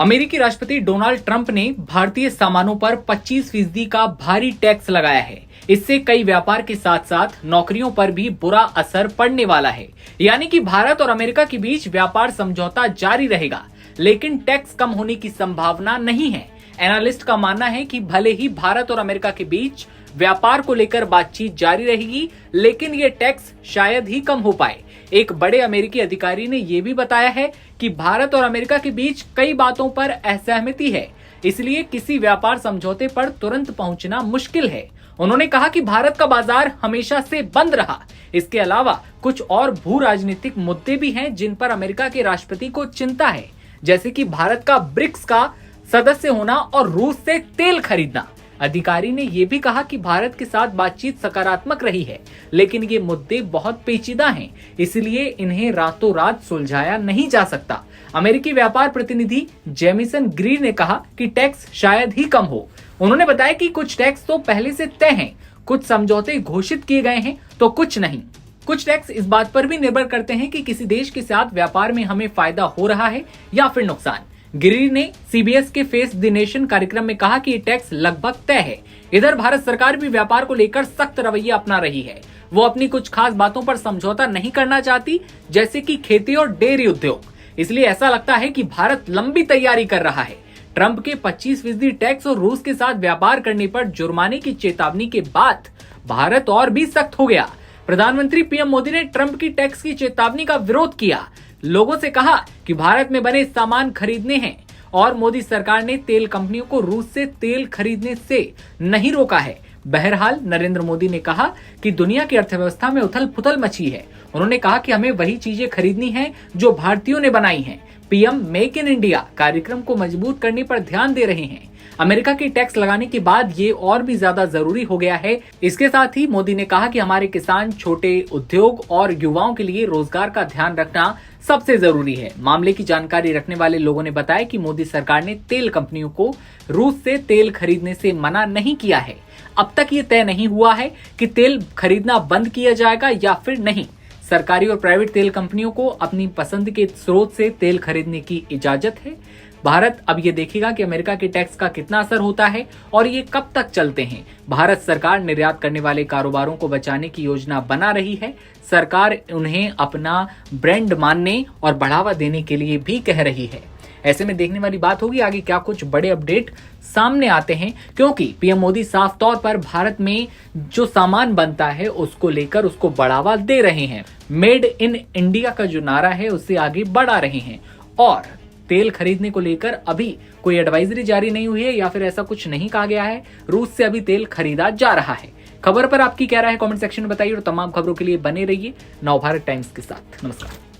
अमेरिकी राष्ट्रपति Donald Trump ने भारतीय सामानों पर 25% का भारी टैक्स लगाया है। इससे कई व्यापार के साथ साथ नौकरियों पर भी बुरा असर पड़ने वाला है। यानी कि भारत और अमेरिका के बीच व्यापार समझौता जारी रहेगा, लेकिन टैक्स कम होने की संभावना नहीं है। एनालिस्ट का मानना है कि भले ही भारत और अमेरिका के बीच व्यापार को लेकर बातचीत जारी रहेगी, लेकिन ये टैक्स शायद ही कम हो पाए। एक बड़े अमेरिकी अधिकारी ने यह भी बताया है कि भारत और अमेरिका के बीच कई बातों पर असहमति है, इसलिए किसी व्यापार समझौते पर तुरंत पहुंचना मुश्किल है। उन्होंने कहा कि भारत का बाजार हमेशा से बंद रहा। इसके अलावा कुछ और भू राजनीतिक मुद्दे भी हैं जिन पर अमेरिका के राष्ट्रपति को चिंता है, जैसे कि भारत का ब्रिक्स का सदस्य होना और रूस से तेल खरीदना। अधिकारी ने यह भी कहा कि भारत के साथ बातचीत सकारात्मक रही है, लेकिन ये मुद्दे बहुत पेचीदा हैं, इसलिए इन्हें रातों रात सुलझाया नहीं जा सकता। अमेरिकी व्यापार प्रतिनिधि जेमिसन ग्रीर ने कहा कि टैक्स शायद ही कम हो। उन्होंने बताया कि कुछ टैक्स तो पहले से तय हैं, कुछ समझौते घोषित किए गए हैं तो कुछ नहीं। कुछ टैक्स इस बात पर भी निर्भर करते हैं कि किसी देश के साथ व्यापार में हमें फायदा हो रहा है या फिर नुकसान। गिरी ने सीबीएस के फेस द नेशन कार्यक्रम में कहा कि ये टैक्स लगभग तय है। इधर भारत सरकार भी व्यापार को लेकर सख्त रवैया अपना रही है। वो अपनी कुछ खास बातों पर समझौता नहीं करना चाहती, जैसे कि खेती और डेयरी उद्योग। इसलिए ऐसा लगता है कि भारत लंबी तैयारी कर रहा है। ट्रंप के 25% टैक्स और रूस के साथ व्यापार करने पर जुर्माने की चेतावनी के बाद भारत और भी सख्त हो गया। प्रधानमंत्री पीएम मोदी ने ट्रंप की टैक्स की चेतावनी का विरोध किया, लोगों से कहा कि भारत में बने सामान खरीदने हैं, और मोदी सरकार ने तेल कंपनियों को रूस से तेल खरीदने से नहीं रोका है। बहरहाल नरेंद्र मोदी ने कहा कि दुनिया की अर्थव्यवस्था में उथल पुथल मची है। उन्होंने कहा कि हमें वही चीजें खरीदनी हैं जो भारतीयों ने बनाई हैं। पीएम मेक इन इंडिया कार्यक्रम को मजबूत करने पर ध्यान दे रहे हैं। अमेरिका की टैक्स लगाने के बाद ये और भी ज्यादा जरूरी हो गया है। इसके साथ ही मोदी ने कहा कि हमारे किसान, छोटे उद्योग और युवाओं के लिए रोजगार का ध्यान रखना सबसे जरूरी है। मामले की जानकारी रखने वाले लोगों ने बताया कि मोदी सरकार ने तेल कंपनियों को रूस से तेल खरीदने से मना नहीं किया है। अब तक ये तय नहीं हुआ है कि तेल खरीदना बंद किया जाएगा या फिर नहीं। सरकारी और प्राइवेट तेल कंपनियों को अपनी पसंद के स्रोत से तेल खरीदने की इजाजत है। भारत अब ये देखेगा कि अमेरिका के टैक्स का कितना असर होता है और ये कब तक चलते हैं। भारत सरकार निर्यात करने वाले कारोबारों को बचाने की योजना बना रही है। सरकार उन्हें अपना ब्रांड मानने और बढ़ावा देने के लिए भी कह रही है। ऐसे में देखने वाली बात होगी आगे क्या कुछ बड़े अपडेट सामने आते हैं, क्योंकि पीएम मोदी साफ तौर पर भारत में जो सामान बनता है उसको लेकर उसको बढ़ावा दे रहे हैं। मेड इन इंडिया का जो नारा है उससे आगे बढ़ा रहे हैं। और तेल खरीदने को लेकर अभी कोई एडवाइजरी जारी नहीं हुई है या फिर ऐसा कुछ नहीं कहा गया है। रूस से अभी तेल खरीदा जा रहा है। खबर पर आपकी क्या राय है कमेंट सेक्शन में बताइए और तमाम खबरों के लिए बने रहिए नवभारत टाइम्स के साथ। नमस्कार।